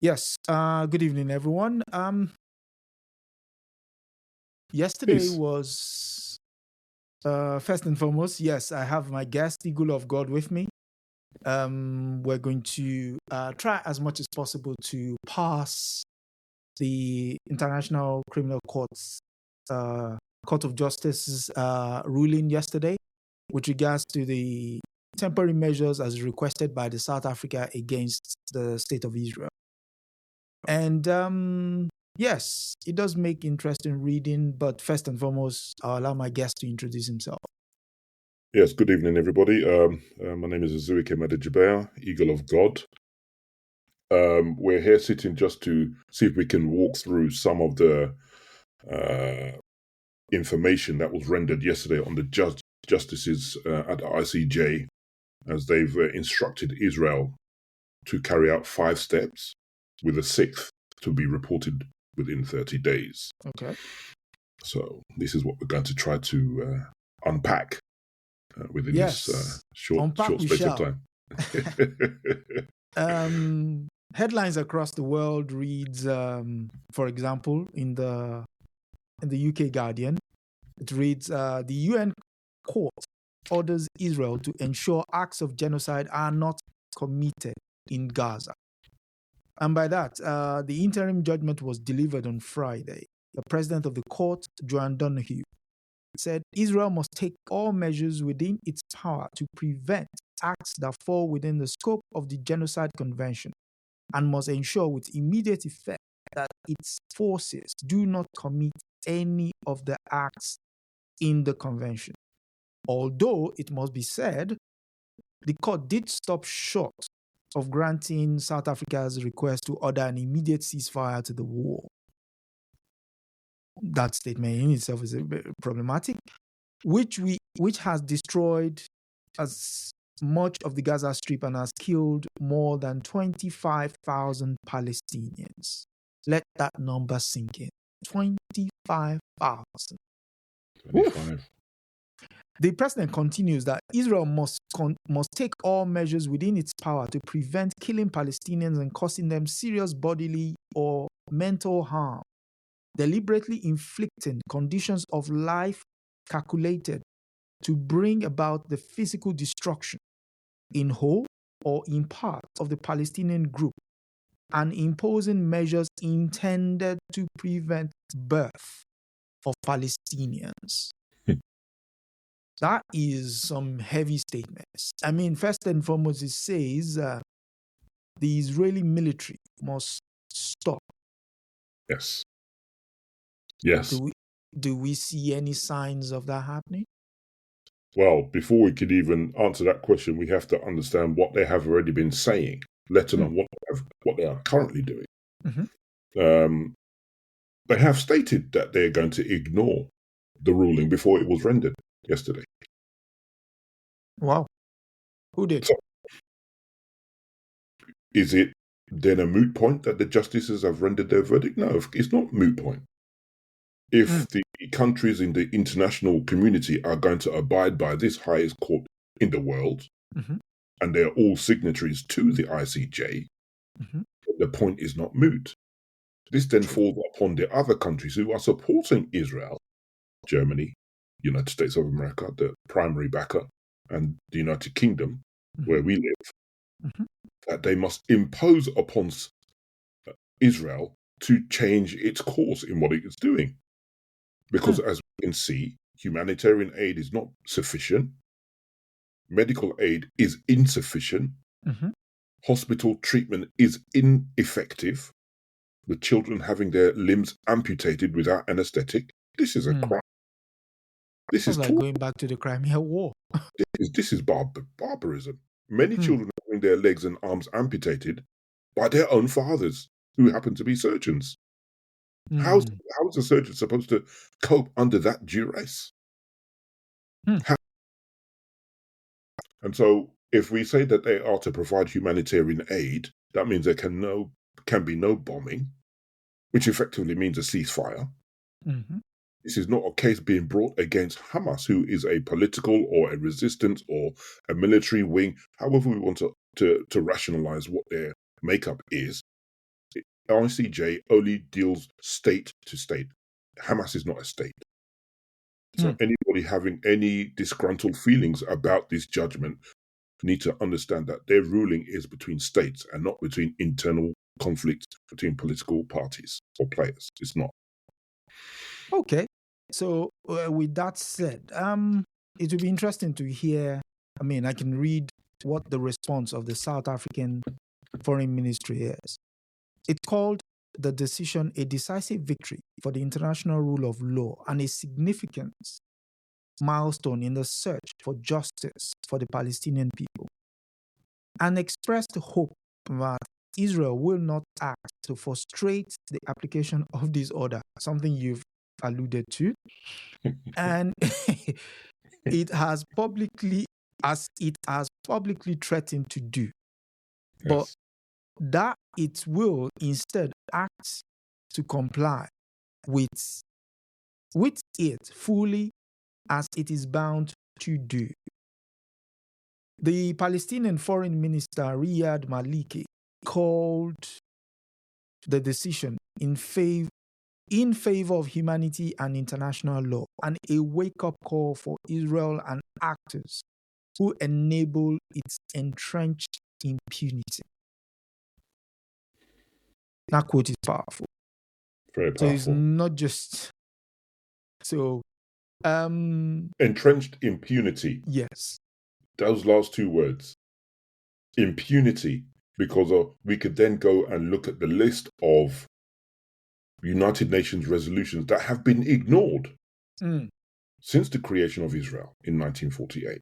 Yes. Good evening, everyone. Yesterday Peace. was first and foremost. Yes, I have my guest, Eagle of God, with me. We're going to try as much as possible to pass the International Criminal Court's Court of Justice's ruling yesterday with regards to the temporary measures as requested by the South Africa against the State of Israel. And yes, it does make interesting reading, but first and foremost, I'll allow my guest to introduce himself. Yes, good evening, everybody. My name is AdesojiSpeaksKnowledge, Eagle of God. We're here sitting just to see if we can walk through some of the information that was rendered yesterday on the justices at the ICJ, as they've instructed Israel to carry out 5 steps, with a 6th to be reported within 30 days. Okay. So this is what we're going to try to unpack within this short space of time. Headlines across the world reads, for example, in the UK Guardian, it reads, the UN court orders Israel to ensure acts of genocide are not committed in Gaza. And by that, the interim judgment was delivered on Friday. The president of the court, Joan Donoghue, said Israel must take all measures within its power to prevent acts that fall within the scope of the Genocide Convention and must ensure with immediate effect that its forces do not commit any of the acts in the convention. Although, it must be said, the court did stop short of granting South Africa's request to order an immediate ceasefire to the war. That statement in itself is problematic, which has destroyed as much of the Gaza Strip and has killed more than 25,000 Palestinians. Let that number sink in. 25,000. 25. The president continues that Israel must take all measures within its power to prevent killing Palestinians and causing them serious bodily or mental harm, deliberately inflicting conditions of life calculated to bring about the physical destruction in whole or in part of the Palestinian group, and imposing measures intended to prevent birth of Palestinians. That is some heavy statements. I mean, first and foremost, it says the Israeli military must stop. Yes. Yes. Do we see any signs of that happening? Well, before we could even answer that question, we have to understand what they have already been saying, let alone what they are currently doing. Mm-hmm. They have stated that they're going to ignore the ruling before it was rendered yesterday. Wow. Who did? So, is it then a moot point that the justices have rendered their verdict? No, it's not a moot point. If the countries in the international community are going to abide by this highest court in the world, and they're all signatories to the ICJ, the point is not moot. This then falls upon the other countries who are supporting Israel, Germany, United States of America, the primary backer, and the United Kingdom, where we live, that they must impose upon Israel to change its course in what it is doing. Because as we can see, humanitarian aid is not sufficient. Medical aid is insufficient. Hospital treatment is ineffective. The children having their limbs amputated without anesthetic. This is a crime. This is like going back to the Crimea War. This is barbarism. Many children having their legs and arms amputated by their own fathers, who happen to be surgeons. How is a surgeon supposed to cope under that duress? And so, if we say that they are to provide humanitarian aid, that means there can be no bombing, which effectively means a ceasefire. This is not a case being brought against Hamas, who is a political or a resistance or a military wing, however we want to rationalize what their makeup is. ICJ only deals state to state. Hamas is not a state. So anybody having any disgruntled feelings about this judgment need to understand that their ruling is between states and not between internal conflicts between political parties or players. It's not. Okay. So with that said, it will be interesting to hear. I mean, I can read what the response of the South African Foreign Ministry is. It called the decision a decisive victory for the international rule of law and a significant milestone in the search for justice for the Palestinian people, and expressed hope that Israel will not act to frustrate the application of this order, something you've alluded to. And it has publicly threatened to do, but Yes. that it will instead act to comply with it fully as it is bound to do. The Palestinian Foreign Minister Riyad Maliki called the decision in favor of humanity and international law and a wake-up call for Israel and actors who enable its entrenched impunity. That quote is powerful. Very So it's powerful. not just Entrenched impunity. yes. Those last two words. Impunity. Because we could then go and look at the list of United Nations resolutions that have been ignored since the creation of Israel in 1948.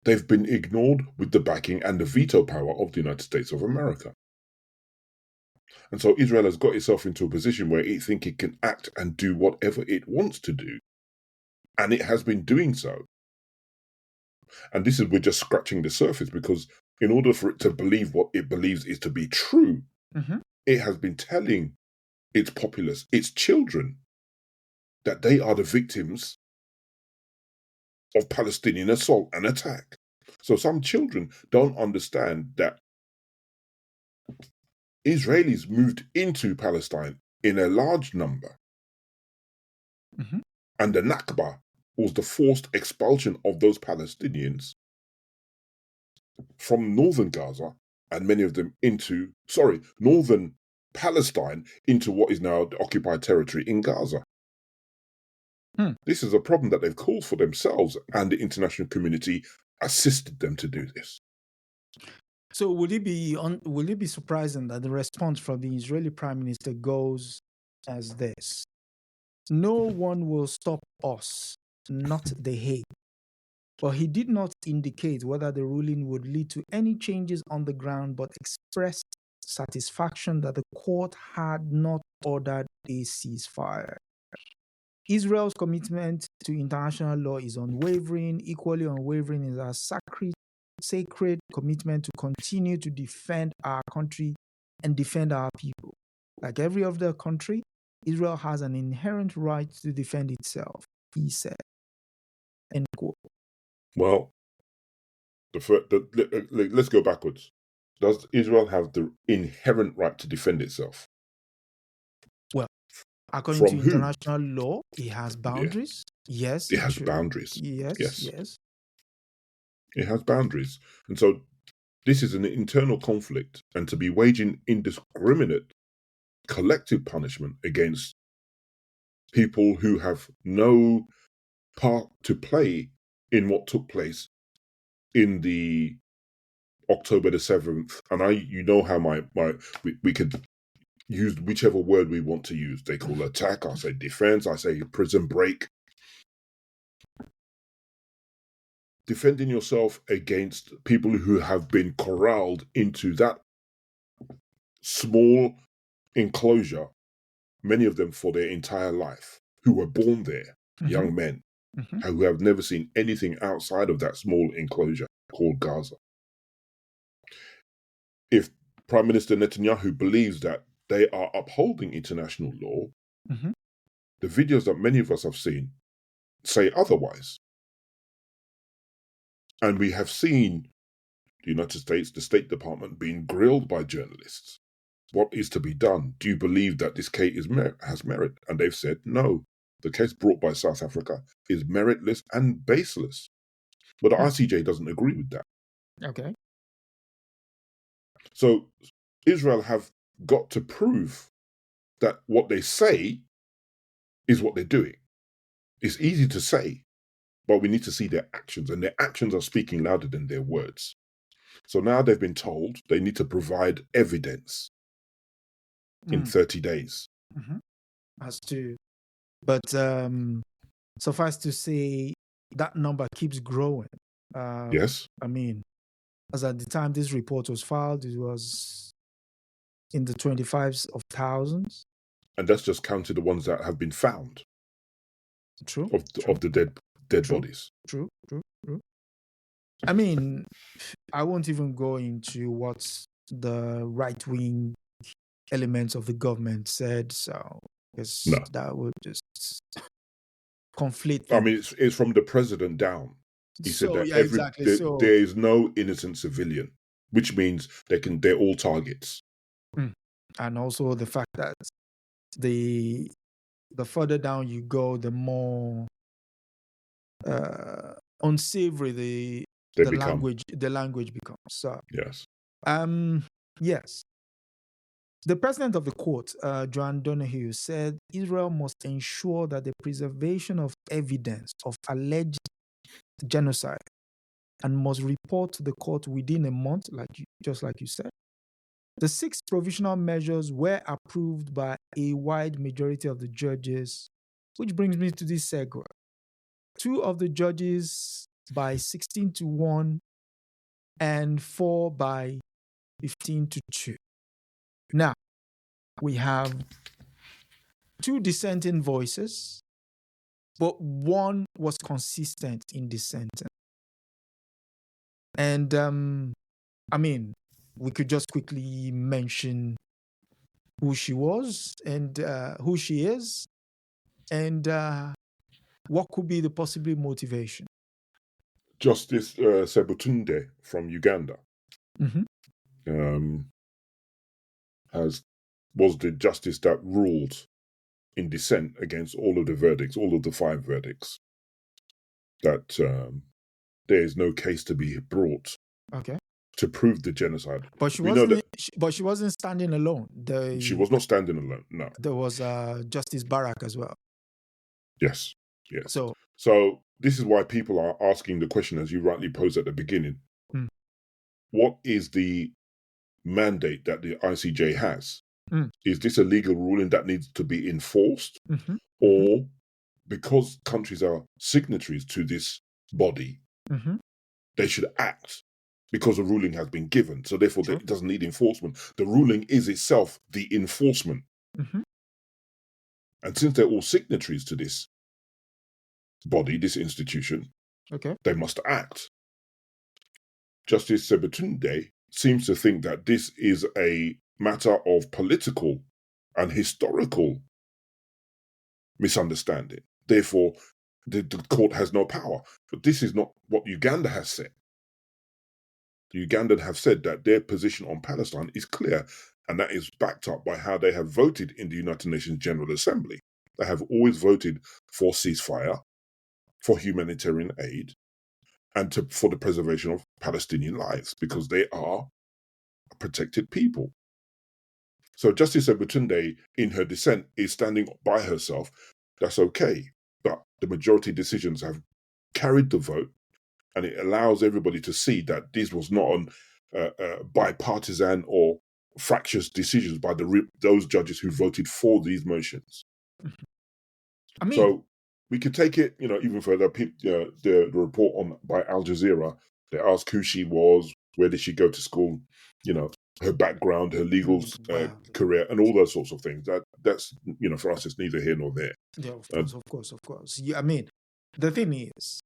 They've been ignored with the backing and the veto power of the United States of America. And so Israel has got itself into a position where it thinks it can act and do whatever it wants to do. And it has been doing so. And we're just scratching the surface, because in order for it to believe what it believes is to be true, it has been telling its populace, its children, that they are the victims of Palestinian assault and attack. So some children don't understand that Israelis moved into Palestine in a large number. And the Nakba was the forced expulsion of those Palestinians from northern Gaza and many of them northern Palestine into what is now the occupied territory in Gaza. This is a problem that they've caused for themselves, and the international community assisted them to do this. So will it be surprising that the response from the Israeli Prime Minister goes as this: "No one will stop us, not the Hague." But he did not indicate whether the ruling would lead to any changes on the ground, but expressed satisfaction that the court had not ordered a ceasefire. Israel's commitment to international law is unwavering. Equally unwavering is our sacred commitment to continue to defend our country and defend our people. Like every other country, Israel has an inherent right to defend itself, he said. End quote. Well, let's go backwards. Does Israel have the inherent right to defend itself? Well, according to From who? international law, it has boundaries. Yes, It has boundaries. Yes. It has boundaries. And so this is an internal conflict, and to be waging indiscriminate collective punishment against people who have no part to play in what took place in the October the 7th. And you know how we could use whichever word we want to use. They call attack, I say defense, I say prison break. Defending yourself against people who have been corralled into that small enclosure, many of them for their entire life, who were born there, young men, who have never seen anything outside of that small enclosure called Gaza. If Prime Minister Netanyahu believes that they are upholding international law, the videos that many of us have seen say otherwise. And we have seen the United States, the State Department, being grilled by journalists what is to be done? Do you believe that this case has merit? And they've said, no, the case brought by South Africa is meritless and baseless. But the ICJ doesn't agree with that. Okay. So Israel have got to prove that what they say is what they're doing. It's easy to say, but we need to see their actions, and their actions are speaking louder than their words. So now they've been told they need to provide evidence in 30 days. But suffice to say, that number keeps growing. Yes. I mean, as at the time this report was filed, it was in the 25s of thousands. And that's just counted the ones that have been found. True. Of the dead bodies. True. I mean, I won't even go into what the right-wing elements of the government said, so because that would just conflate things. I mean, it's from the president down. He said that there is no innocent civilian, which means they're all targets. And also the fact that the further down you go, the more unsavory the language becomes. So yes. Yes. The president of the court, Joan Donoghue, said Israel must ensure that the preservation of evidence of alleged genocide and must report to the court within a month, just like you said. The 6 provisional measures were approved by a wide majority of the judges, which brings me to this segue. 2 of the judges by 16-1 and 4 by 15-2. Now, we have 2 dissenting voices, but one was consistent in dissenting. And, I mean, we could just quickly mention who she was and who she is and what could be the possible motivation. Justice Sebutunde from Uganda was the justice that ruled in dissent against all of the 5 verdicts, that there is no case to be brought to prove the genocide. But she wasn't standing alone. She was not standing alone, no. There was Justice Barak as well. Yes. So this is why people are asking the question, as you rightly posed at the beginning. What is the mandate that the ICJ has? Is this a legal ruling that needs to be enforced? Or because countries are signatories to this body, they should act because a ruling has been given. So therefore, it doesn't need enforcement. The ruling is itself the enforcement. And since they're all signatories to this body, this institution, they must act. Justice Sebutunde seems to think that this is a matter of political and historical misunderstanding. Therefore, the court has no power. But this is not what Uganda has said. The Ugandan have said that their position on Palestine is clear, and that is backed up by how they have voted in the United Nations General Assembly. They have always voted for ceasefire, for humanitarian aid, and for the preservation of Palestinian lives, because they are a protected people. So Justice Sebutunde, in her dissent, is standing by herself. That's okay. But the majority decisions have carried the vote, and it allows everybody to see that this was not on bipartisan or fractious decisions by those judges who voted for these motions. I mean, so we could take it, even further. The report by Al Jazeera, they asked who she was, where did she go to school, her background, her legal career, and all those sorts of things. That's for us, it's neither here nor there. Yeah, of course. Yeah, I mean, the thing is,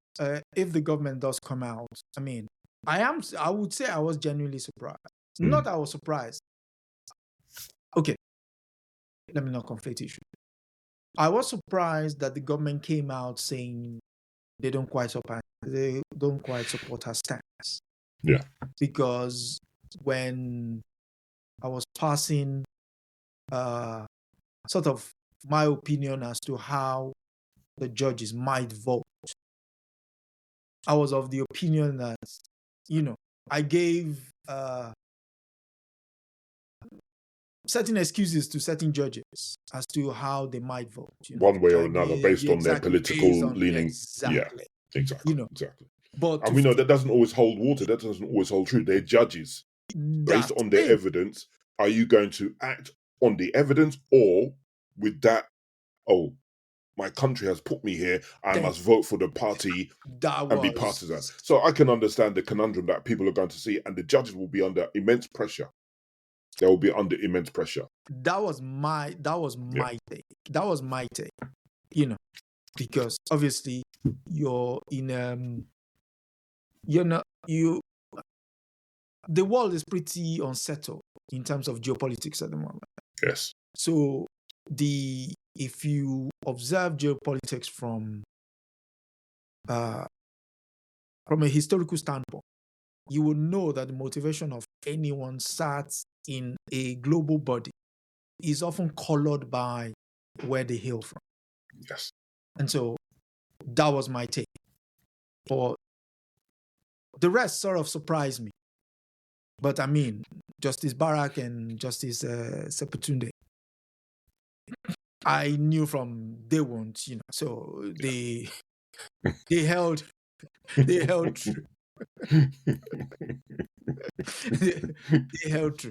if the government does come out, I mean, I would say I was genuinely surprised. Not I was surprised. Okay, let me not conflate issues. I was surprised that the government came out saying they don't quite support her stance. Yeah. Because when I was passing sort of my opinion as to how the judges might vote. I was of the opinion that, I gave certain excuses to certain judges as to how they might vote. One way or another, based on their political leaning. Exactly. Yeah, exactly. Exactly. But and we know that doesn't always hold water. That doesn't always hold true. They're judges. Based on their evidence, are you going to act on the evidence, or with that, oh, my country has put me here, I must vote for the party and be partisan? So I can understand the conundrum that people are going to see, and the judges will be under immense pressure. They will be under immense pressure. That was my take. That was my take. Because obviously you're in the world is pretty unsettled in terms of geopolitics at the moment. Yes. So if you observe geopolitics from a historical standpoint, you will know that the motivation of anyone sat in a global body is often colored by where they hail from. Yes. And so that was my take. But the rest sort of surprised me. But I mean, Justice Barak and Justice Sepetunde, I knew from day one, so they held true. they held true.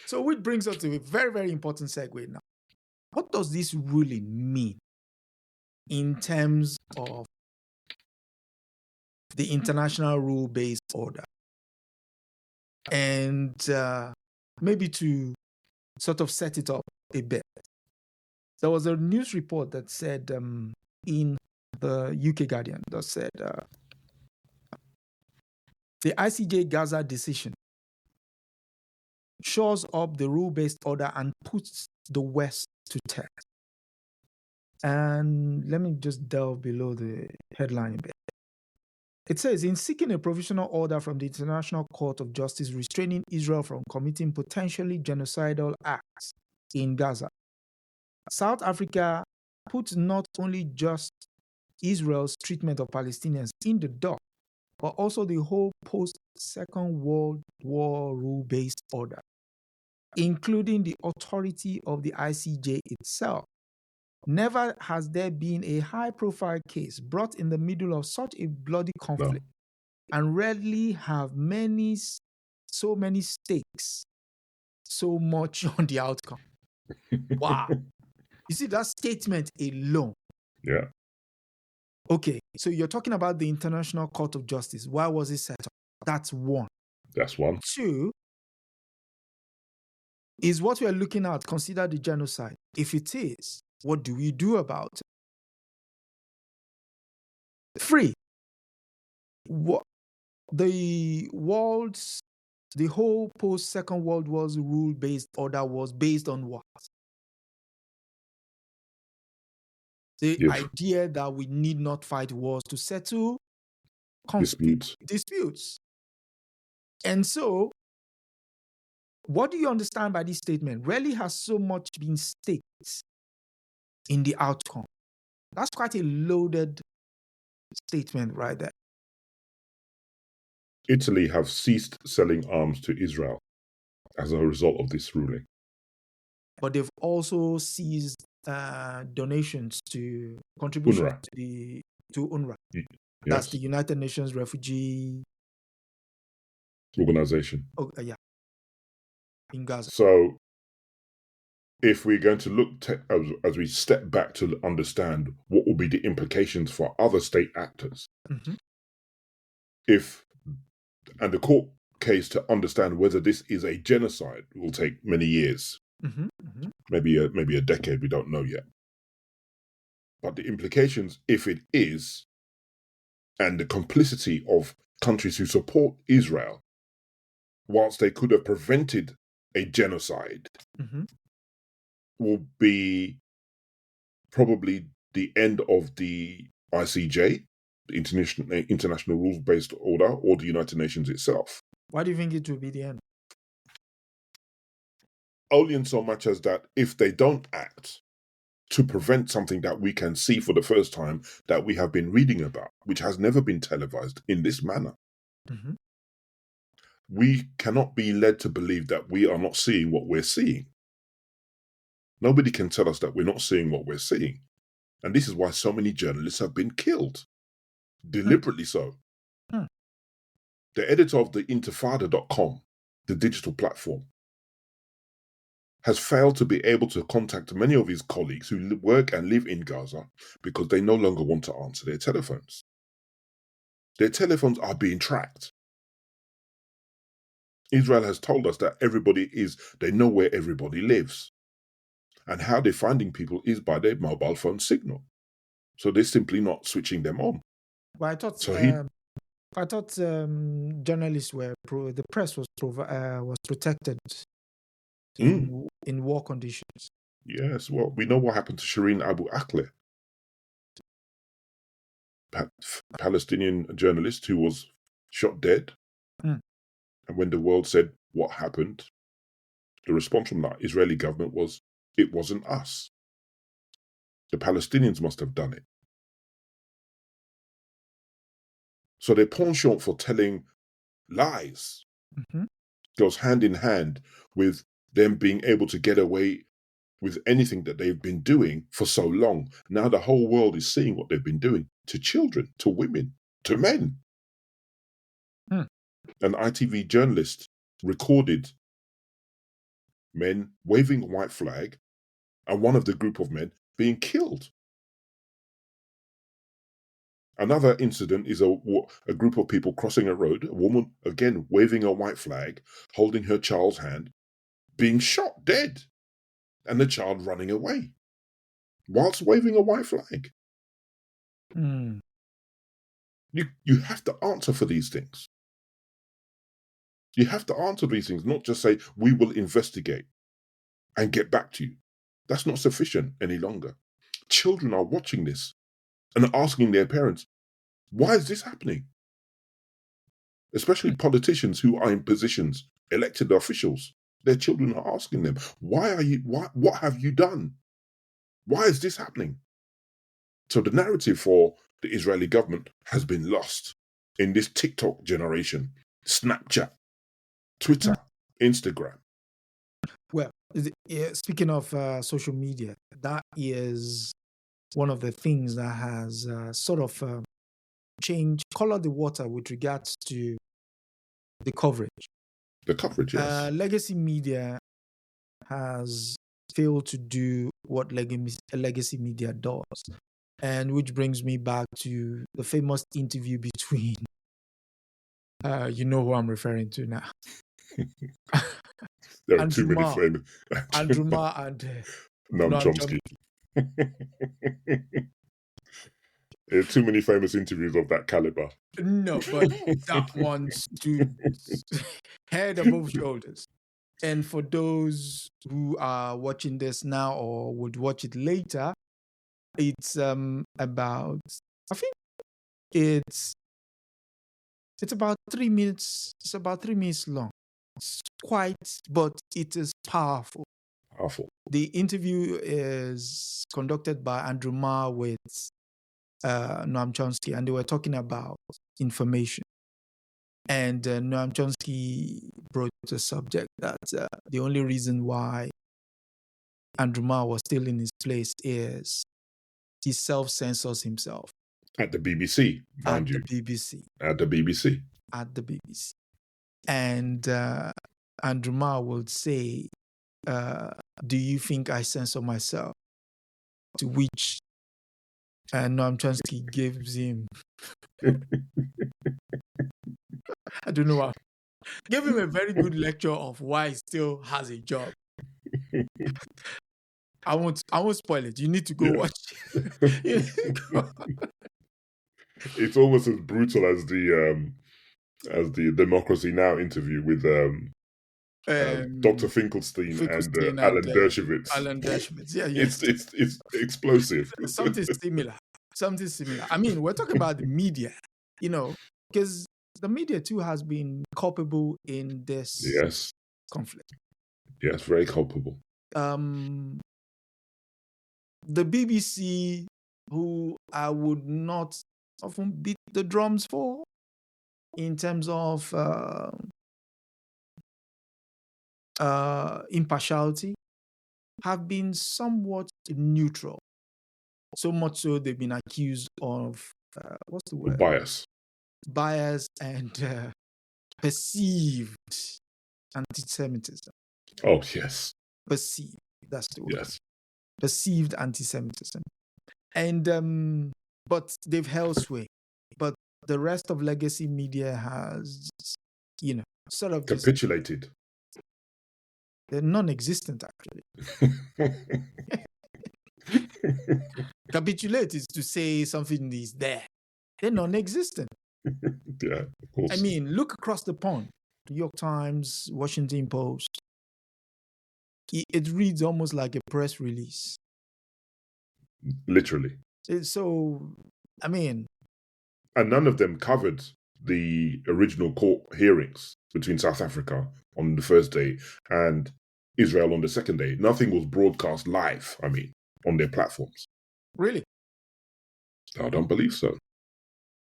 So which brings us to a very, very important segue now. What does this really mean in terms of the international rule-based order? And maybe to sort of set it up a bit, there was a news report that said in the UK Guardian that said the ICJ Gaza decision shores up the rule-based order and puts the West to test. And let me just delve below the headline a bit. It says, in seeking a provisional order from the International Court of Justice restraining Israel from committing potentially genocidal acts in Gaza, South Africa put not only just Israel's treatment of Palestinians in the dock, but also the whole post-Second World War rule-based order, including the authority of the ICJ itself. Never has there been a high-profile case brought in the middle of such a bloody conflict, and rarely have so many stakes so much on the outcome. Wow. You see, that statement alone. Yeah. Okay, so you're talking about the International Court of Justice. Why was it set up? That's one. That's one. Two, is what we are looking at considered the genocide? If it is, what do we do about it? Three, what the whole post-Second World War's rule-based order was based on what? The idea that we need not fight wars to settle disputes. And so, what do you understand by this statement? Rarely has so much been staked in the outcome. That's quite a loaded statement right there. Italy have ceased selling arms to Israel as a result of this ruling. But they've also seized donations to contributions to UNRWA. Yes. That's the United Nations Refugee Organization. In Gaza. So, if we're going to look as we step back to understand what will be the implications for other state actors, and the court case to understand whether this is a genocide will take many years, maybe a decade. We don't know yet. But the implications, if it is, and the complicity of countries who support Israel, whilst they could have prevented a genocide, will be probably the end of the ICJ, the International Rules-Based Order, or the United Nations itself. Why do you think it will be the end? only in so much as that if they don't act to prevent something that we can see for the first time that we have been reading about, which has never been televised in this manner, Mm-hmm. we cannot be led to believe that we are not seeing what we're seeing. Nobody can tell us that we're not seeing what we're seeing. And this is why so many journalists have been killed, deliberately so. Hmm. The editor of the Intifada.com, the digital platform, has failed to be able to contact many of his colleagues who work and live in Gaza because they no longer want to answer their telephones. Their telephones are being tracked. Israel has told us that they know where everybody lives. And how they're finding people is by their mobile phone signal. So they're simply not switching them on. But I thought journalists the press was protected in war conditions. Yes, well, we know what happened to Shireen Abu Akleh, Palestinian journalist who was shot dead. And when the world said what happened, the response from the Israeli government was, it wasn't us. The Palestinians must have done it. So their penchant for telling lies goes hand in hand with them being able to get away with anything that they've been doing for so long. Now the whole world is seeing what they've been doing to children, to women, to men. An ITV journalist recorded men waving a white flag and one of the group of men being killed. Another incident is a group of people crossing a road, a woman, again, waving a white flag, holding her child's hand, being shot dead, and the child running away whilst waving a white flag. You have to answer for these things. You have to answer these things, not just say, we will investigate and get back to you. That's not sufficient any longer. Children are watching this and asking their parents, why is this happening? Especially politicians who are in positions, elected officials. Their children are asking them, what have you done? Why is this happening? So the narrative for the Israeli government has been lost in this TikTok generation, Snapchat, Twitter, Instagram. Well, speaking of social media, that is one of the things that has colored the water with regards to the coverage. The coverage, yes. Legacy media has failed to do what legacy media does. And which brings me back to the famous interview between, you know who I'm referring to now. There are too many famous. Andrew Ma and Noam Chomsky. There are too many famous interviews of that caliber. No, but that one stood head above shoulders. And for those who are watching this now or would watch it later, it's about, I think it's about 3 minutes. It's about 3 minutes long. It's but it is powerful. The interview is conducted by Andrew Ma with Noam Chomsky, and they were talking about information. And Noam Chomsky brought the subject that the only reason why Andrew Ma was still in his place is he self-censors himself. At the BBC, mind you. At the BBC. At the BBC. And Andrew Ma would say, do you think I censor myself? To which Noam Chomsky gives him, I don't know why, gave him a very good lecture of why he still has a job. I won't spoil it. You need to go watch it. It's almost as brutal as the Democracy Now! Interview with Dr. Finkelstein and Alan Dershowitz. Alan Dershowitz, yeah. It's explosive. Something similar. I mean, we're talking about the media, because the media too has been culpable in this conflict. Yes, very culpable. The BBC, who I would not often beat the drums for in terms of impartiality, have been somewhat neutral. So much so they've been accused of what's the word? Bias and perceived anti-Semitism. Oh, yes. Perceived, that's the word. Yes. Perceived anti-Semitism. And but they've held sway. But the rest of legacy media has, sort of capitulated. They're non-existent, actually. Capitulate is to say something is there. They're non-existent. Yeah, of course. I mean, look across the pond. New York Times, Washington Post. It reads almost like a press release. Literally. So, I mean... And none of them covered the original court hearings between South Africa on the first day and Israel on the second day. Nothing was broadcast live, on their platforms. Really? I don't believe so.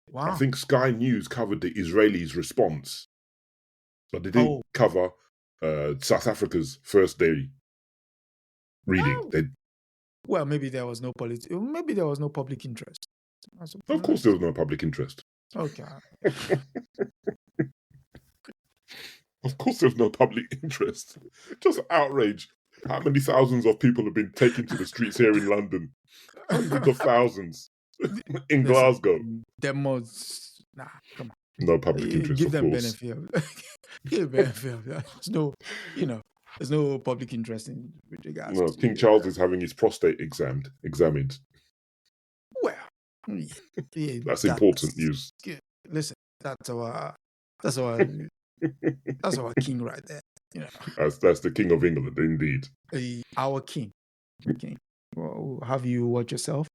Wow. I think Sky News covered the Israelis' response, but they didn't cover South Africa's first day reading. Well, maybe there was no public interest. Of course, there was no public interest. Okay. Of course, there's no public interest. Just outrage. How many thousands of people have been taken to the streets here in London? Hundreds of thousands in Glasgow. Come on. No public interest, Give them course. benefit. Give benefit of that. There's no public interest in with regards. No, King Charles is having his prostate examined. Well, that's important news. Listen, that's our king right there. That's the King of England, indeed. Our king. Okay. Well, have you watch yourself?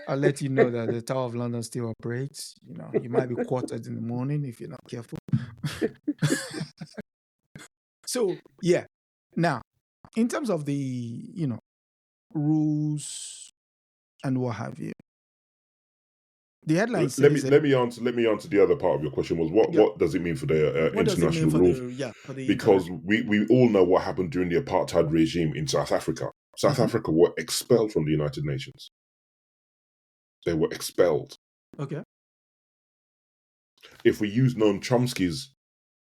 I'll let you know that the Tower of London still operates. You might be quartered in the morning if you're not careful. So, yeah. Now, in terms of the, rules and what have you, the headline says... Let me answer the other part of your question was what does it mean for the international rules? Because we all know what happened during the apartheid regime in South Africa. South Africa were expelled from the United Nations. They were expelled. Okay. If we use Noam Chomsky's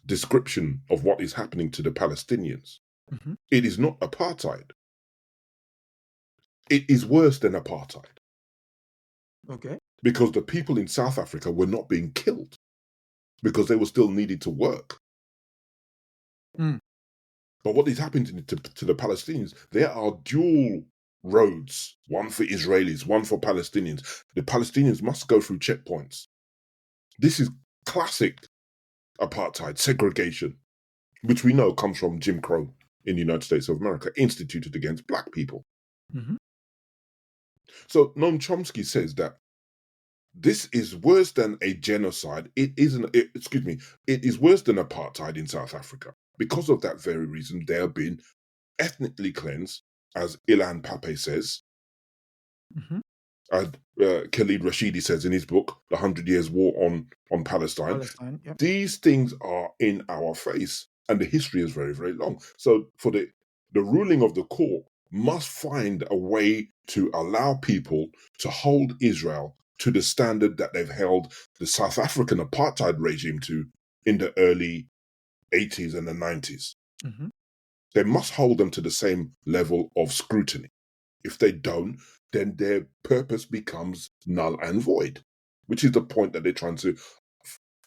description of what is happening to the Palestinians, it is not apartheid. It is worse than apartheid. Okay. Because the people in South Africa were not being killed because they were still needed to work. But what is happening to the Palestinians, there are dual roads, one for Israelis, one for Palestinians. The Palestinians must go through checkpoints. This is classic apartheid, segregation, which we know comes from Jim Crow in the United States of America, instituted against black people. So Noam Chomsky says that this is worse than a genocide. It is worse than apartheid in South Africa. Because of that very reason, they have been ethnically cleansed, as Ilan Pape says. As Khalid Rashidi says in his book, The 100 Years War on Palestine. Yep. These things are in our face, and the history is very, very long. So for the ruling of the court must find a way to allow people to hold Israel to the standard that they've held the South African apartheid regime to in the early 80s and the 90s. They must hold them to the same level of scrutiny. If they don't, then their purpose becomes null and void, which is the point that they're trying to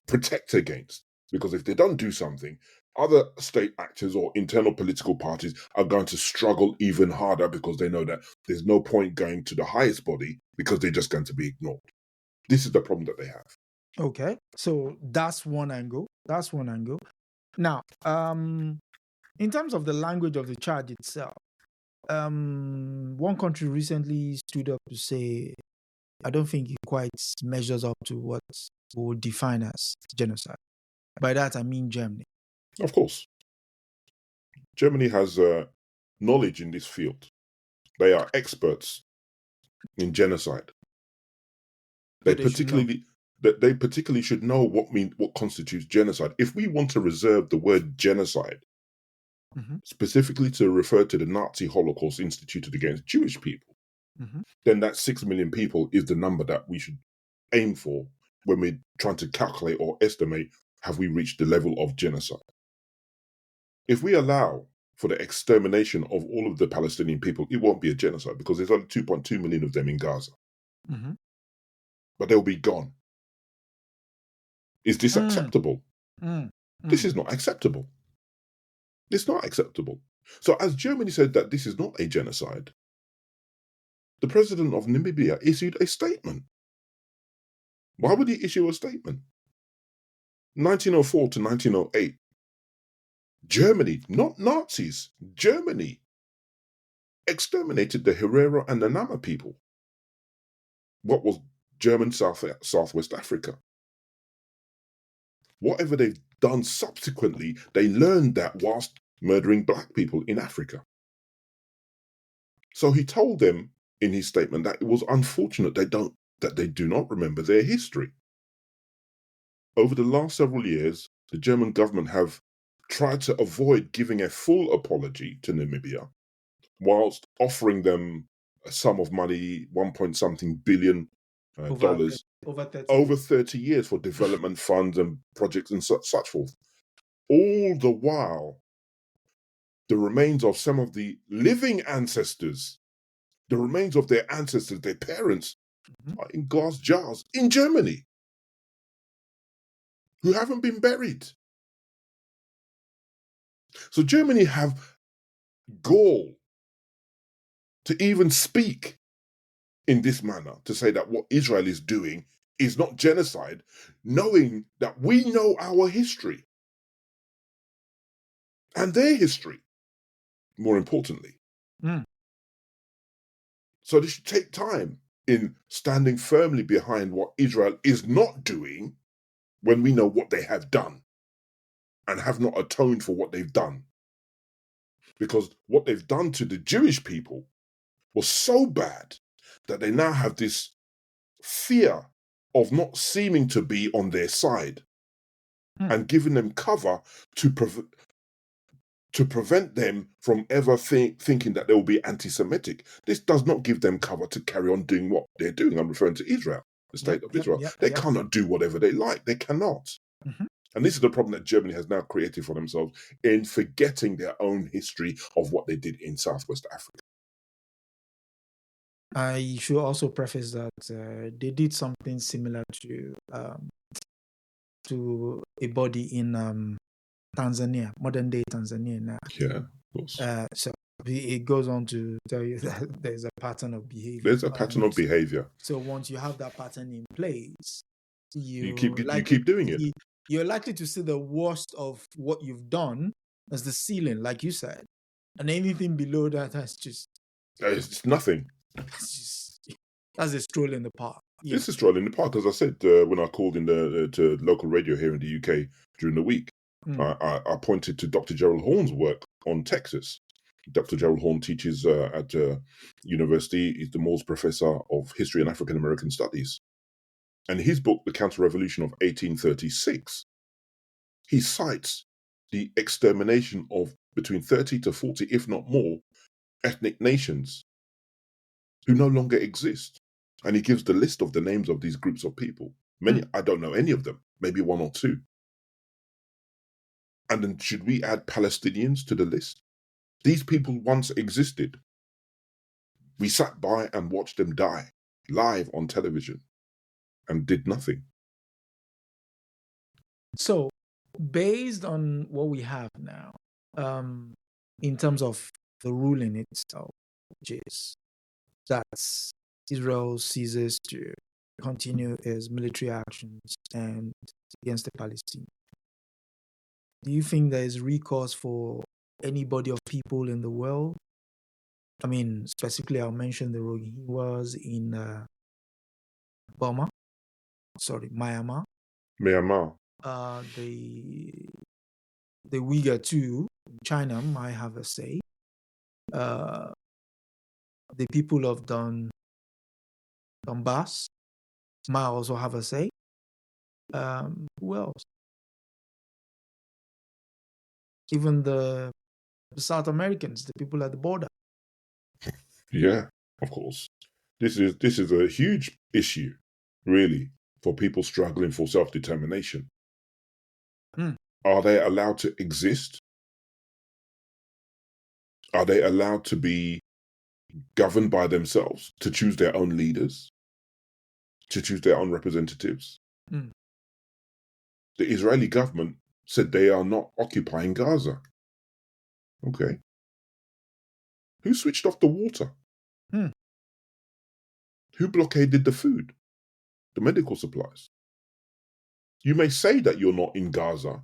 protect against. Because if they don't do something, other state actors or internal political parties are going to struggle even harder because they know that there's no point going to the highest body because they're just going to be ignored. This is the problem that they have. Okay, so that's one angle. Now, in terms of the language of the charge itself, one country recently stood up to say, I don't think it quite measures up to what we would define as genocide. By that, I mean Germany. Of course. Germany has knowledge in this field. They are experts in genocide. So they should know. They particularly should know what constitutes genocide. If we want to reserve the word genocide specifically to refer to the Nazi Holocaust instituted against Jewish people, then that 6 million people is the number that we should aim for when we're trying to calculate or estimate, have we reached the level of genocide? If we allow for the extermination of all of the Palestinian people, it won't be a genocide because there's only 2.2 million of them in Gaza. But they'll be gone. Is this acceptable? This is not acceptable. It's not acceptable. So as Germany said that this is not a genocide, the president of Namibia issued a statement. Why would he issue a statement? 1904 to 1908, Germany, not Nazis, Germany exterminated the Herero and the Nama people. What was German Southwest Africa? Whatever they've done subsequently, they learned that whilst murdering black people in Africa. So he told them in his statement that it was unfortunate that they do not remember their history. Over the last several years, the German government have tried to avoid giving a full apology to Namibia, whilst offering them a sum of money, 1 billion dollars, over 30 years for development funds and projects and such forth. All the while, the remains of some of the living ancestors, the remains of their ancestors, their parents, are in glass jars in Germany, who haven't been buried. So Germany have gall to even speak in this manner, to say that what Israel is doing is not genocide, knowing that we know our history and their history, more importantly. So they should take time in standing firmly behind what Israel is not doing when we know what they have done and have not atoned for what they've done. Because what they've done to the Jewish people was so bad that they now have this fear of not seeming to be on their side and giving them cover to prevent them from ever thinking that they will be anti-Semitic. This does not give them cover to carry on doing what they're doing. I'm referring to Israel, the state of Israel. They cannot do whatever they like. They cannot. And this is the problem that Germany has now created for themselves in forgetting their own history of what they did in Southwest Africa. I should also preface that they did something similar to a body in Tanzania, modern day Tanzania now. Yeah, of course. So it goes on to tell you that there's a pattern of behavior. There's a pattern of behavior. So once you have that pattern in place, you keep doing it. You're likely to see the worst of what you've done as the ceiling, like you said, and anything below that, it's nothing. That's a stroll in the park. It's a stroll in the park. As I said when I called in to local radio here in the UK during the week, I pointed to Dr. Gerald Horne's work on Texas. Dr. Gerald Horne teaches at university. He's the Moores Professor of History and African American Studies. And his book, The Counter-Revolution of 1836, he cites the extermination of between 30 to 40, if not more, ethnic nations who no longer exist. And he gives the list of the names of these groups of people. Many, I don't know any of them, maybe one or two. And then should we add Palestinians to the list? These people once existed. We sat by and watched them die live on television and did nothing. So, based on what we have now, in terms of the ruling itself, which is that Israel ceases to continue its military actions and against the Palestinians, do you think there is recourse for any body of people in the world? I mean, specifically, I'll mention the Rohingyas in Myanmar. Myanmar. The the Uyghur too, China might have a say. The people of Donbass might also have a say. Who else? Even the South Americans, the people at the border. Yeah, of course. This is a huge issue, really, for people struggling for self-determination. Are they allowed to exist? Are they allowed to be governed by themselves, to choose their own leaders, to choose their own representatives? The Israeli government said they are not occupying Gaza. Okay. Who switched off the water? Who blockaded the food, the medical supplies? You may say that you're not in Gaza,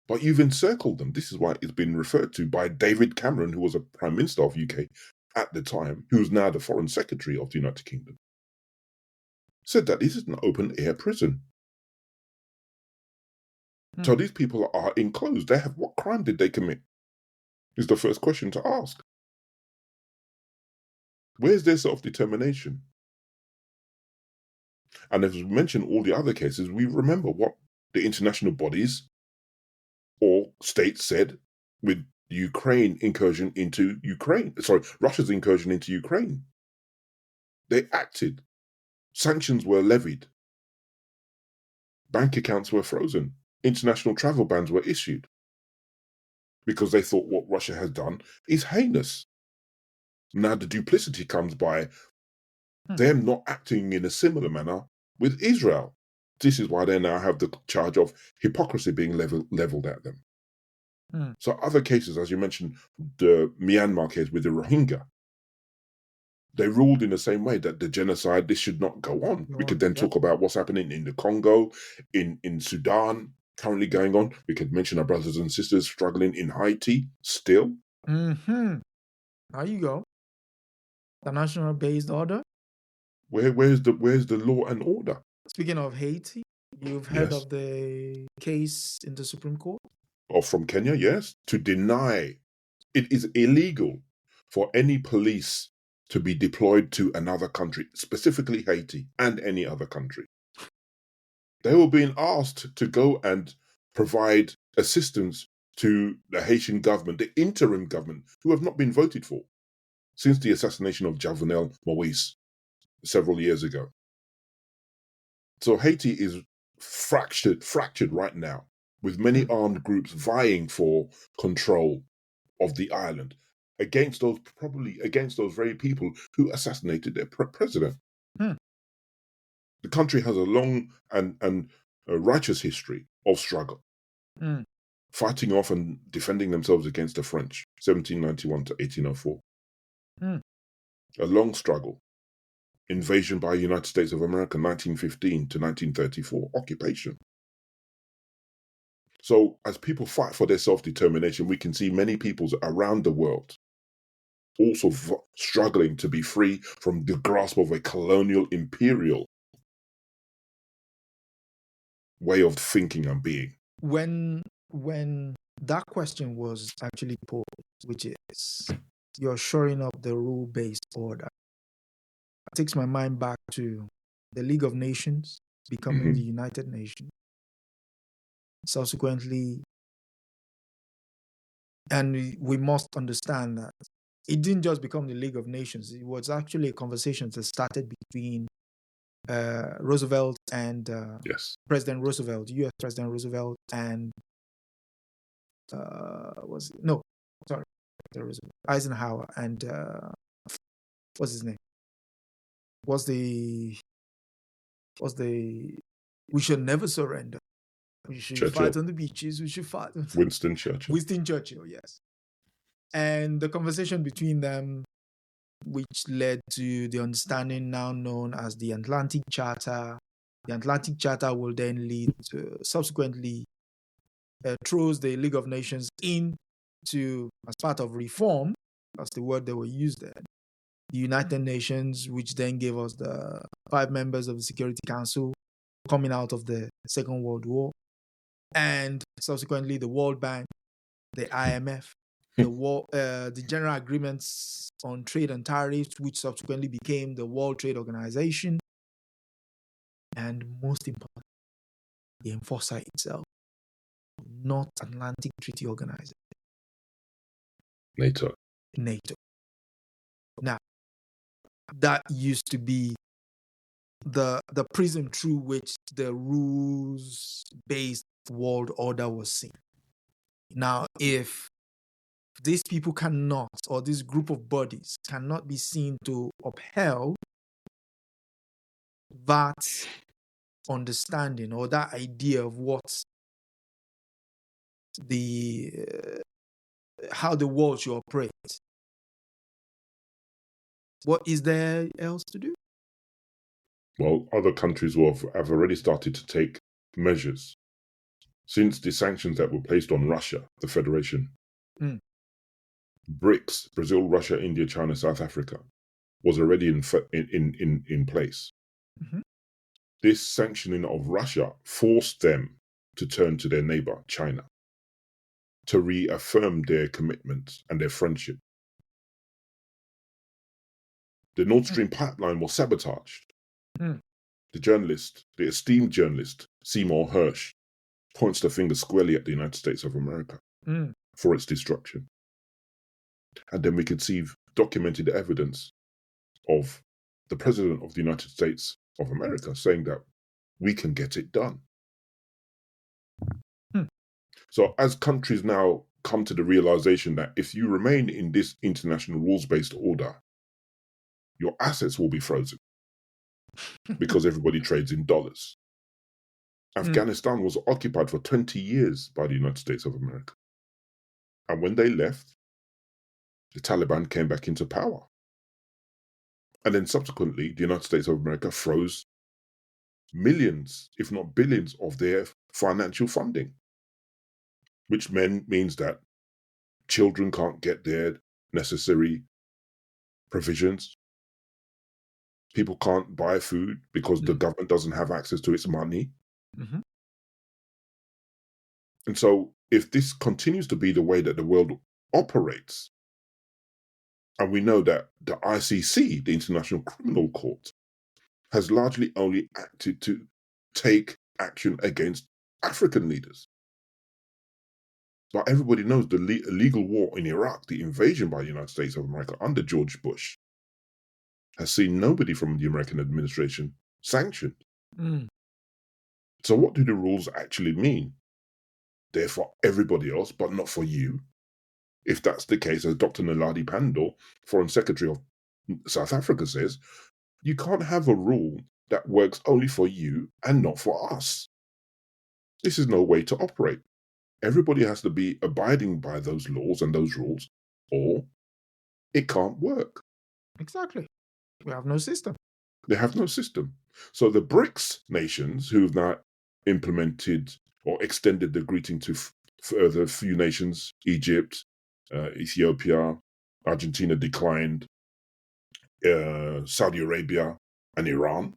but you've encircled them. This is why it's been referred to by David Cameron, who was a Prime Minister of UK at the time, who is now the Foreign Secretary of the United Kingdom, said that this is an open-air prison. So these people are enclosed. What crime did they commit? Is the first question to ask. Where's their self-determination? And as we mentioned all the other cases, we remember what the international bodies or states said with Russia's incursion into Ukraine. They acted. Sanctions were levied. Bank accounts were frozen. International travel bans were issued because they thought what Russia has done is heinous. Now the duplicity comes by them not acting in a similar manner with Israel. This is why they now have the charge of hypocrisy being leveled at them. So other cases, as you mentioned, the Myanmar case with the Rohingya, they ruled in the same way that the genocide, this should not go on. We could then talk about what's happening in the Congo, in Sudan, currently going on. We could mention our brothers and sisters struggling in Haiti still. There you go. The national-based order. Where's the law and order? Speaking of Haiti, you've heard of the case in the Supreme Court? Or from Kenya, yes. To deny it is illegal for any police to be deployed to another country, specifically Haiti and any other country. They were being asked to go and provide assistance to the Haitian government, the interim government, who have not been voted for since the assassination of Jovenel Moïse several years ago. So Haiti is fractured right now, with many armed groups vying for control of the island against those very people who assassinated their president. The country has a long and a righteous history of struggle, fighting off and defending themselves against the French, 1791 to 1804. A long struggle. Invasion by United States of America, 1915 to 1934. Occupation. So as people fight for their self-determination, we can see many peoples around the world also struggling to be free from the grasp of a colonial imperial way of thinking and being. When that question was actually posed, which is you're shoring up the rule-based order, it takes my mind back to the League of Nations becoming the United Nations. Subsequently, and we must understand that it didn't just become the League of Nations. It was actually a conversation that started between Roosevelt and President Roosevelt, U.S. President Roosevelt, and Eisenhower, and what's his name? Was the we should never surrender. We should fight on the beaches. We should fight. Winston Churchill. Winston Churchill, yes. And the conversation between them, which led to the understanding now known as the Atlantic Charter. The Atlantic Charter will then lead to, subsequently, throws the League of Nations into, as part of reform, that's the word that were used there, the United Nations, which then gave us the 5 members of the Security Council coming out of the Second World War. and subsequently the World Bank, the IMF, the General Agreements on Trade and Tariffs, which subsequently became the World Trade Organization, and most important, the enforcer itself, North Atlantic Treaty Organization, NATO. Now, that used to be the prism through which the rules-based world order was seen. Now, if these people cannot, or this group of bodies cannot be seen to upheld that understanding or that idea of what how the world should operate, what is there else to do? Well, other countries have already started to take measures since the sanctions that were placed on Russia, the Federation. BRICS, Brazil, Russia, India, China, South Africa, was already in place. Mm-hmm. This sanctioning of Russia forced them to turn to their neighbor, China, to reaffirm their commitment and their friendship. The Nord Stream pipeline was sabotaged. The esteemed journalist, Seymour Hersh, points the finger squarely at the United States of America for its destruction. And then we could see documented evidence of the President of the United States of America saying that we can get it done. So as countries now come to the realization that if you remain in this international rules-based order, your assets will be frozen because everybody trades in dollars. Afghanistan was occupied for 20 years by the United States of America. And when they left, the Taliban came back into power. And then subsequently, the United States of America froze millions, if not billions, of their financial funding, which means that children can't get their necessary provisions. People can't buy food because the government doesn't have access to its money. Mm-hmm. And so if this continues to be the way that the world operates, and we know that the ICC, the International Criminal Court, has largely only acted to take action against African leaders. But everybody knows the illegal war in Iraq, the invasion by the United States of America under George Bush, has seen nobody from the American administration sanctioned. So what do the rules actually mean? They're for everybody else, but not for you. If that's the case, as Dr. Naledi Pandor, Foreign Secretary of South Africa, says, you can't have a rule that works only for you and not for us. This is no way to operate. Everybody has to be abiding by those laws and those rules, or it can't work. Exactly. We have no system. They have no system. So the BRICS nations, who've now implemented or extended the greeting to further few nations, Egypt, Ethiopia, Argentina declined, Saudi Arabia, and Iran.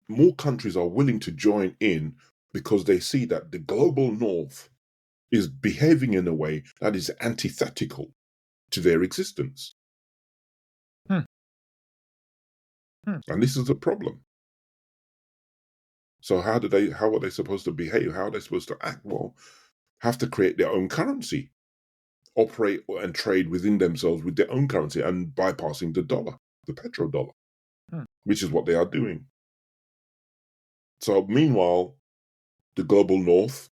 More countries are willing to join in because they see that the global north is behaving in a way that is antithetical to their existence. And this is a problem. So how are they supposed to behave? How are they supposed to act? Well, have to create their own currency, operate and trade within themselves with their own currency and bypassing the dollar, the petrodollar, which is what they are doing. So meanwhile, the global north,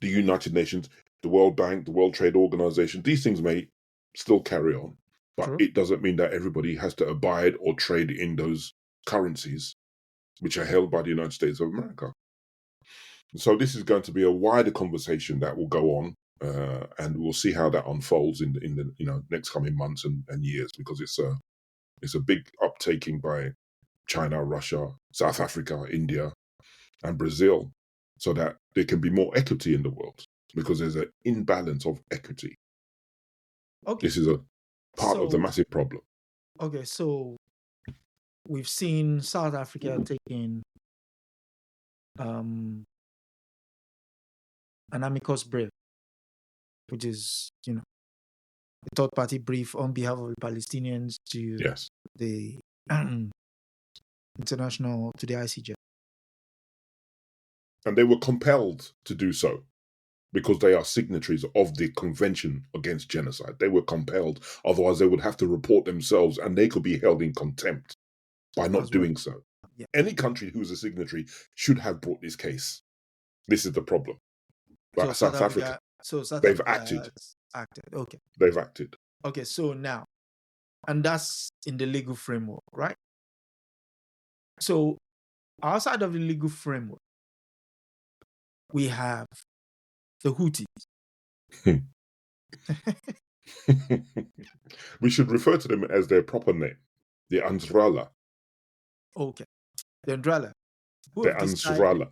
the United Nations, the World Bank, the World Trade Organization, these things may still carry on, but it doesn't mean that everybody has to abide or trade in those currencies which are held by the United States of America. So this is going to be a wider conversation that will go on, and we'll see how that unfolds in the next coming months and years, because it's a big uptaking by China, Russia, South Africa, India, and Brazil, so that there can be more equity in the world, because there's an imbalance of equity. Okay. This is a part of the massive problem. Okay, so we've seen South Africa taking an amicus brief, which is, a third-party brief on behalf of the Palestinians to Yes. the international, to the ICJ. And they were compelled to do so because they are signatories of the Convention Against Genocide. They were compelled, otherwise they would have to report themselves and they could be held in contempt by not As well. doing so. Yeah. Any country who is a signatory should have brought this case. This is the problem. But South Africa, they've acted. Okay. They've acted. Okay, so now, and that's in the legal framework, right? So outside of the legal framework, we have the Houthis. We should refer to them as their proper name, the Ansrallah. Okay, the Andrala, The Ansrallah.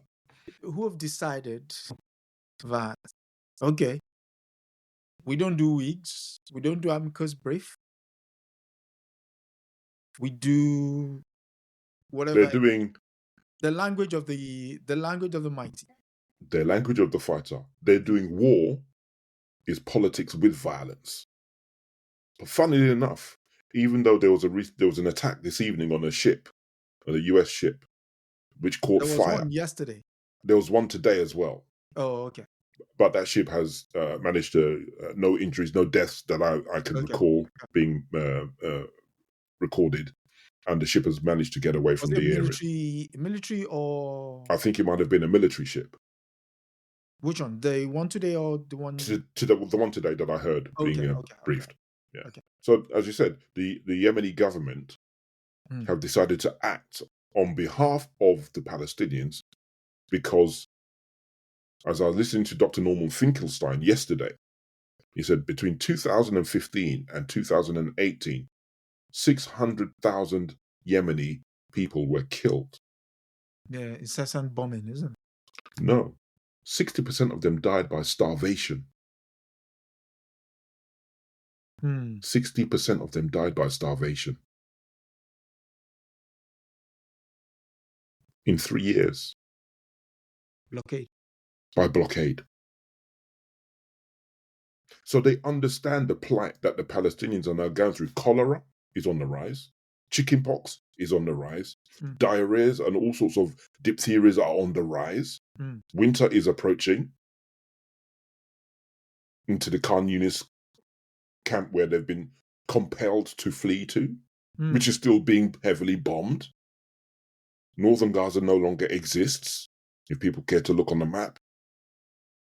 who have decided that, okay, we don't do wigs, we don't do amicus brief, we do whatever. They're doing the language of the mighty. The language of the fighter. They're doing war is politics with violence. But funnily enough, even though there was an attack this evening on a ship, on a US ship, which caught There was fire. one yesterday. There was one today as well. Oh, okay. But that ship has managed to no injuries, no deaths that I can recall being recorded, and the ship has managed to get away from the area. Military, or I think it might have been a military ship. Which one? The one today or the one? The one today that I heard being briefed. Yeah. Okay. So as you said, the Yemeni government have decided to act on behalf of the Palestinians because, as I was listening to Dr. Norman Finkelstein yesterday, he said between 2015 and 2018, 600,000 Yemeni people were killed. Yeah, incessant bombing, isn't it? No. 60% of them died by starvation. 60% of them died by starvation. In 3 years. Blockade. By blockade. So they understand the plight that the Palestinians are now going through. Cholera is on the rise. Chickenpox is on the rise. Diarrheas and all sorts of diphtherias are on the rise. Winter is approaching into the Khan Yunis camp where they've been compelled to flee to, which is still being heavily bombed. Northern Gaza no longer exists, if people care to look on the map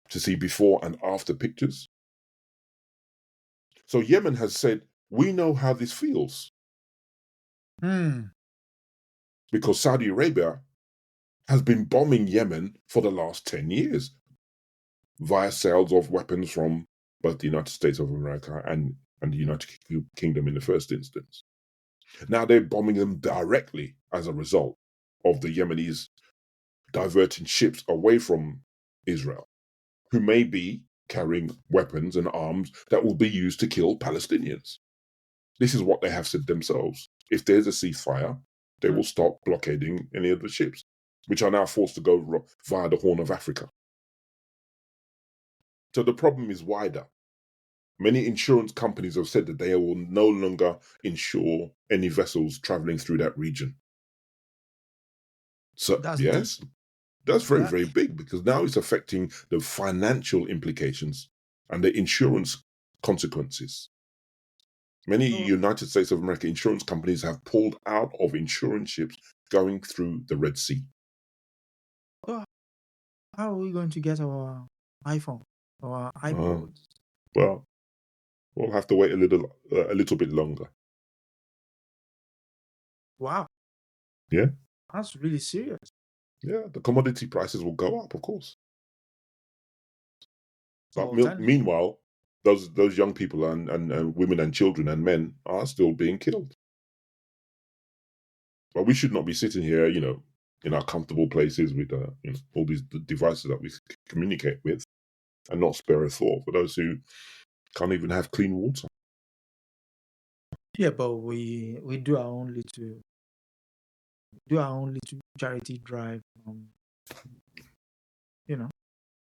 to see before and after pictures. So Yemen has said, we know how this feels. Because Saudi Arabia has been bombing Yemen for the last 10 years via sales of weapons from both the United States of America and the United Kingdom in the first instance. Now they're bombing them directly as a result of the Yemenis diverting ships away from Israel, who may be carrying weapons and arms that will be used to kill Palestinians. This is what they have said themselves. If there's a ceasefire, they will stop blockading any of the ships, which are now forced to go via the Horn of Africa. So the problem is wider. Many insurance companies have said that they will no longer insure any vessels traveling through that region. So that's very, very big, because now it's affecting the financial implications and the insurance consequences. Many United States of America insurance companies have pulled out of insurance ships going through the Red Sea. How are we going to get our iPhone or our iPods? Well, we'll have to wait a little bit longer. Wow. Yeah. That's really serious. Yeah, the commodity prices will go up, of course. But meanwhile, those young people and women and children and men are still being killed. But we should not be sitting here, in our comfortable places with all these devices that we communicate with, and not spare a thought for those who can't even have clean water. Yeah, but we do our own little charity drive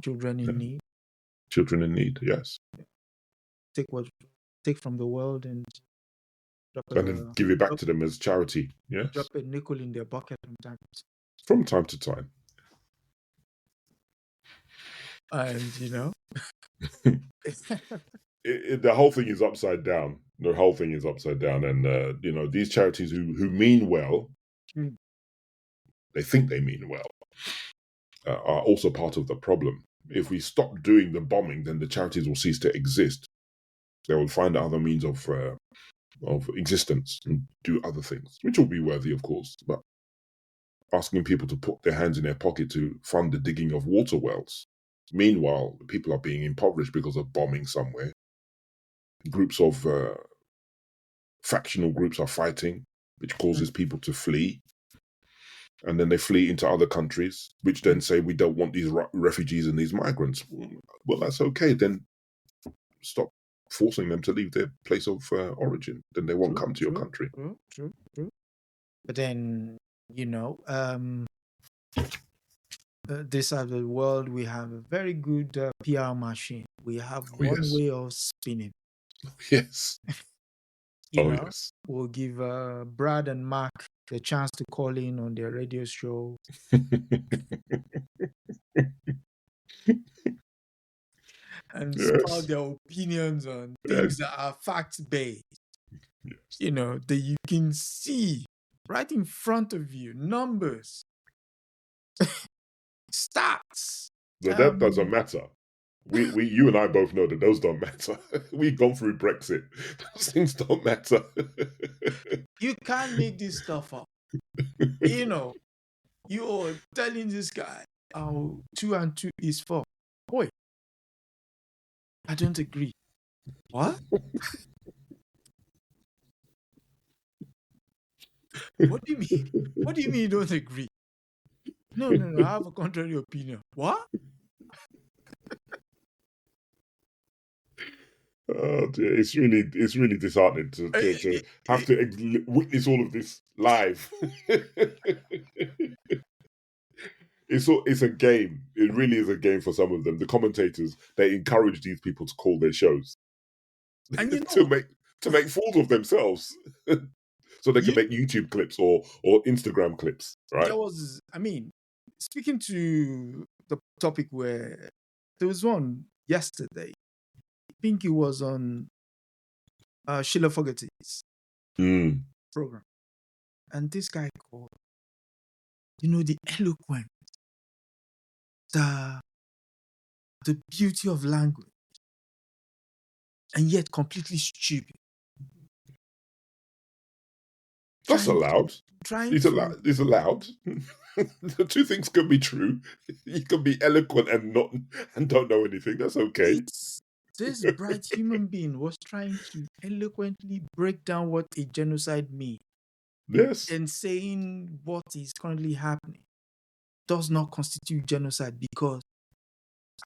children in need. Children in need, yes. Take from the world and And then give it back to them as charity, yes. Drop a nickel in their bucket sometimes. From time to time. And, the whole thing is upside down. The whole thing is upside down. And, these charities who mean well, they think they mean well, are also part of the problem. If we stop doing the bombing, then the charities will cease to exist. They will find other means of existence and do other things, which will be worthy, of course. But asking people to put their hands in their pocket to fund the digging of water wells. Meanwhile, people are being impoverished because of bombing somewhere. Groups of factional groups are fighting, which causes people to flee. And then they flee into other countries, which then say, we don't want these refugees and these migrants. Well, that's okay. Then stop forcing them to leave their place of origin. Then they won't come to your country. True. But then, this side of the world, we have a very good PR machine. We have one way of spinning. Yes. Yes. We'll give Brad and Mark the chance to call in on their radio show. And spout their opinions on things that are fact-based. Yes. That you can see right in front of you, numbers, stats. But that doesn't matter. You and I both know that those don't matter. We've gone through Brexit. Those things don't matter. You can't make this stuff up. You're telling this guy, 2 and 2 is 4. Boy, I don't agree. What? What do you mean? What do you mean you don't agree? No, I have a contrary opinion. What? Oh dear, it's really disheartening to have to witness all of this live. It's a game. It really is a game for some of them. The commentators, they encourage these people to call their shows and to make fools of themselves, so they can make YouTube clips or Instagram clips. Right? Speaking to the topic where there was one yesterday. I think it was on Sheila Fogarty's program. And this guy called, the eloquence, the beauty of language, and yet completely stupid. That's allowed. It's allowed. The two things can be true. You can be eloquent and don't know anything. That's okay. This bright human being was trying to eloquently break down what a genocide means. Yes. And saying what is currently happening does not constitute genocide because,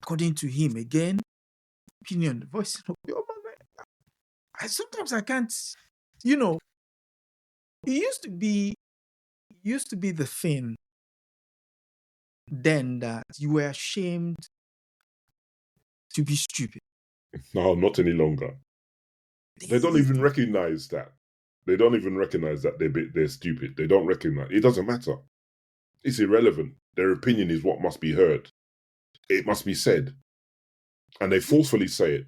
according to him, again, opinion, voice of your man. Sometimes I can't, it used to be the thing then that you were ashamed to be stupid. No, not any longer. They don't even recognize that. They don't even recognize that they're stupid. They don't recognize. It doesn't matter. It's irrelevant. Their opinion is what must be heard. It must be said. And they forcefully say it.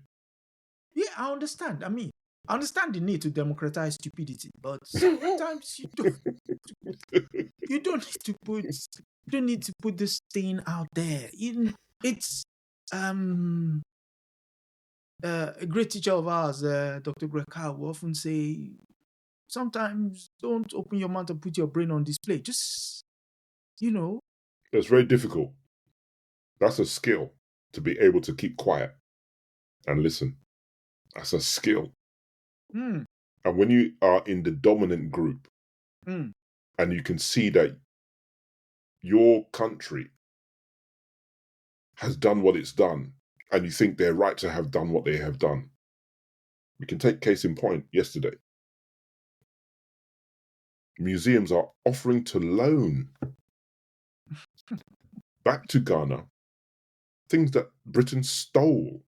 Yeah, I understand. I understand the need to democratize stupidity, but sometimes you don't need to put this thing out there. It's a great teacher of ours, Dr. Greca, will often say, sometimes don't open your mouth and put your brain on display. Just, It's very difficult. That's a skill, to be able to keep quiet and listen. That's a skill. And when you are in the dominant group and you can see that your country has done what it's done, and you think they're right to have done what they have done. We can take case in point yesterday. Museums are offering to loan back to Ghana things that Britain stole.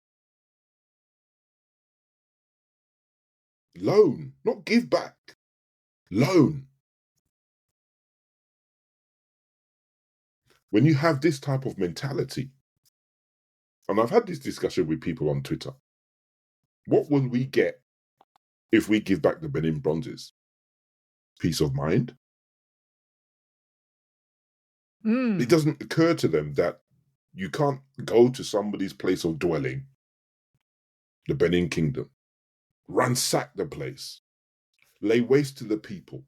Loan, not give back. Loan. When you have this type of mentality, and I've had this discussion with people on Twitter, what will we get if we give back the Benin bronzes? Peace of mind. It doesn't occur to them that you can't go to somebody's place of dwelling, the Benin Kingdom, ransack the place, lay waste to the people,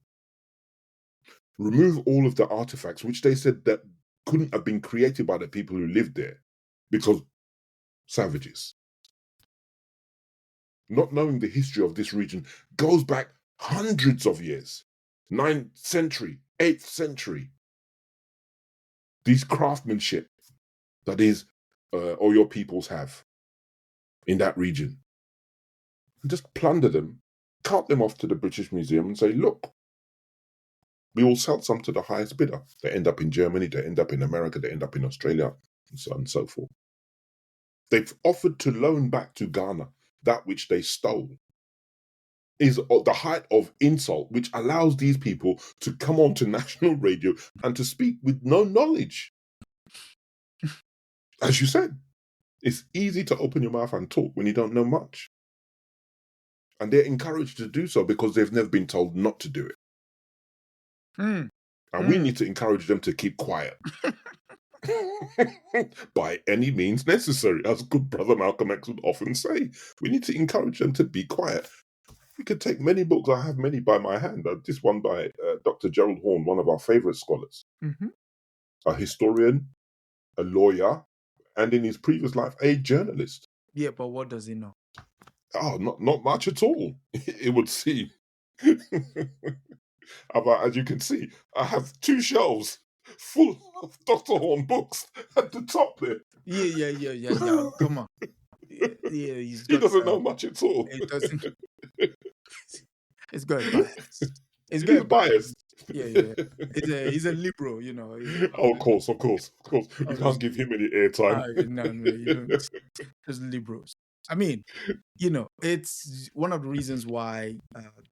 remove all of the artifacts, which they said that couldn't have been created by the people who lived there because savages. Not knowing the history of this region goes back hundreds of years, 9th century, 8th century. These craftsmanship that is, all your peoples have in that region. And just plunder them, cart them off to the British Museum and say, look, we will sell some to the highest bidder. They end up in Germany, they end up in America, they end up in Australia, and so on and so forth. They've offered to loan back to Ghana that which they stole. Is the height of insult, which allows these people to come onto national radio and to speak with no knowledge. As you said, it's easy to open your mouth and talk when you don't know much. And they're encouraged to do so because they've never been told not to do it. And we need to encourage them to keep quiet. By any means necessary, as good brother Malcolm X would often say. We need to encourage them to be quiet. We could take many books. I have many by my hand. This one by Dr. Gerald Horne, one of our favourite scholars. A historian, a lawyer, and in his previous life, a journalist. Yeah, but what does he know? Oh, not much at all, it would seem. As you can see, I have 2 shelves full of Dr. Horne books at the top there. Yeah. Come on. Yeah, he doesn't know much at all. It doesn't. It's got bias. He's biased. Yeah. He's a liberal, you know. Of course. You can't give him any airtime. No, you don't. Just liberals. I mean, it's one of the reasons why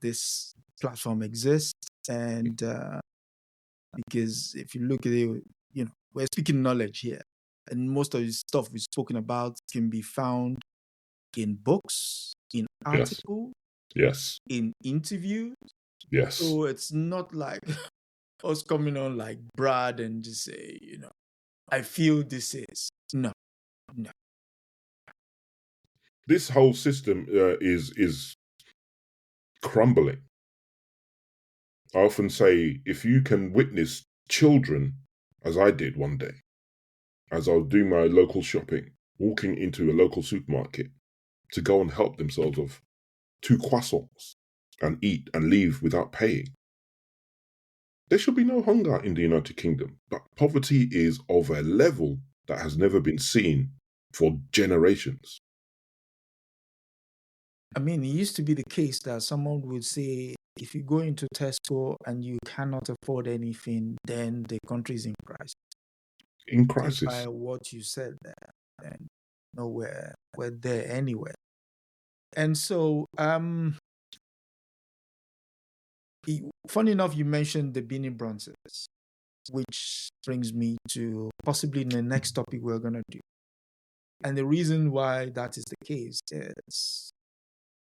this platform exists, and because if you look at it, we're speaking knowledge here, and most of the stuff we've spoken about can be found in books, in articles, yes, in interviews. Yes. So it's not like us coming on like Brad and just say, I feel this is. No. This whole system is crumbling. I often say, if you can witness children, as I did one day, as I was doing my local shopping, walking into a local supermarket to go and help themselves of 2 croissants and eat and leave without paying. There should be no hunger in the United Kingdom, but poverty is of a level that has never been seen for generations. I mean, it used to be the case that someone would say, if you go into Tesco and you cannot afford anything, then the country is in crisis. In crisis. By what you said there, and we're there anyway. And so, funny enough, you mentioned the Benin bronzes, which brings me to possibly the next topic we're going to do. And the reason why that is the case is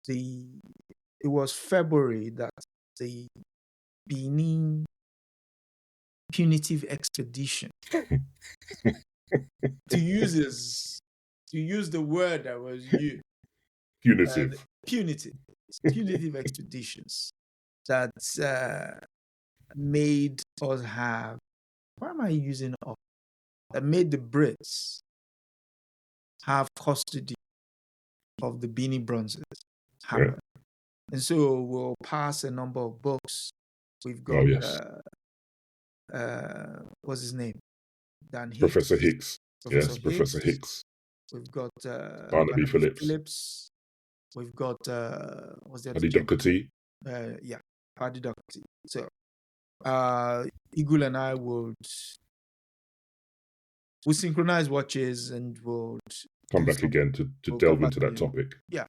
it was February that the Benin punitive expedition, to use the word that was used, punitive expeditions that made us have, why am I using up? That made the Brits have custody of the Benin bronzes happen. And so we'll pass a number of books. We've got, what's his name? Dan Hicks. Professor Hicks. Professor Hicks. We've got Barnaby Phillips. We've got, what's the other? Paddy Doherty. Paddy Doherty. So, Eagle and I would we'll synchronize watches and we'll Come do back some- again to we'll delve come back into that to- topic. Yeah.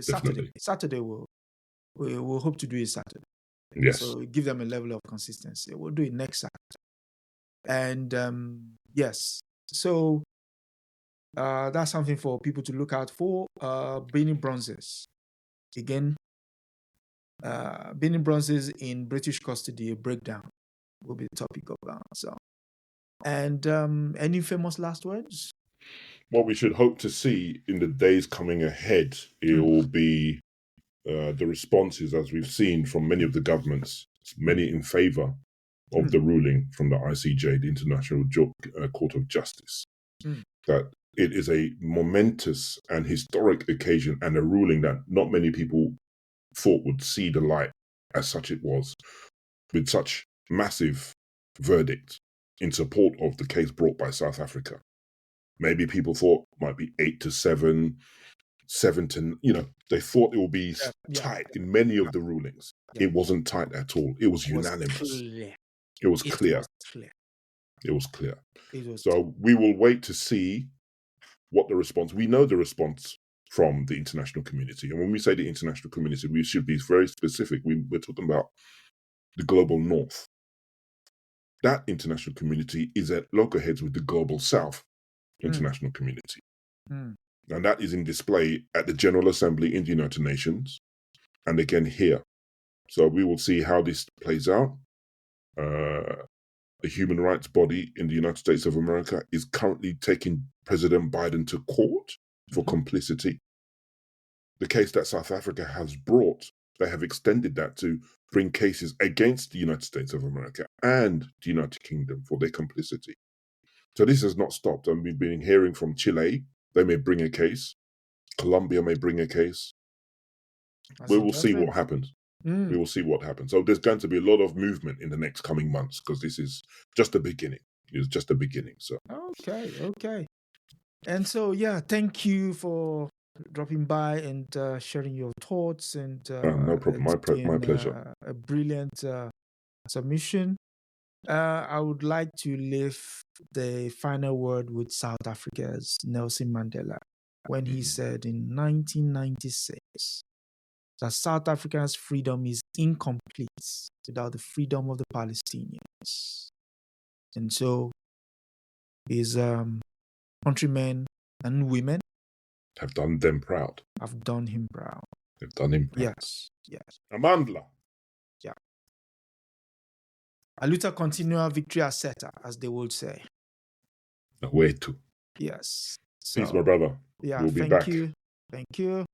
Definitely. Saturday we'll hope to do it Saturday. Yes. So give them a level of consistency. We'll do it next Saturday. And yes, so that's something for people to look out for. Benin bronzes. Again, Benin bronzes in British custody, a breakdown will be the topic of that. So, and any famous last words? What we should hope to see in the days coming ahead, it will be the responses, as we've seen from many of the governments, many in favour of the ruling from the ICJ, the International Court of Justice, that it is a momentous and historic occasion and a ruling that not many people thought would see the light as such it was, with such massive verdict in support of the case brought by South Africa. Maybe people thought it might be 8-7, 7-, they thought it would be tight in many of the rulings. It wasn't tight at all. It was unanimous. It was clear. It was clear. So we will wait to see what the response. We know the response from the international community. And when we say the international community, we should be very specific. We're talking about the global north. That international community is at loggerheads with the global south international community. And that is in display at the General Assembly in the United Nations and again here. So we will see how this plays out. The human rights body in the United States of America is currently taking President Biden to court for complicity. The case that South Africa has brought, they have extended that to bring cases against the United States of America and the United Kingdom for their complicity. So this has not stopped. And we've been hearing from Chile, they may bring a case. Colombia may bring a case. We will see what happens. We will see what happens. So there's going to be a lot of movement in the next coming months because this is just the beginning. It's just the beginning. So Okay. And so thank you for dropping by and sharing your thoughts and no problem. My pleasure. A brilliant submission. I would like to leave the final word with South Africa's Nelson Mandela when he said in 1996 that South Africa's freedom is incomplete without the freedom of the Palestinians. And so his countrymen and women have done them proud. Have done him proud. They've done him proud. Yes. Amandla. Yeah. A luta continua, victoria certa, as they would say. Way to. Yes. Peace, my brother. Yeah, we'll be back. Thank you.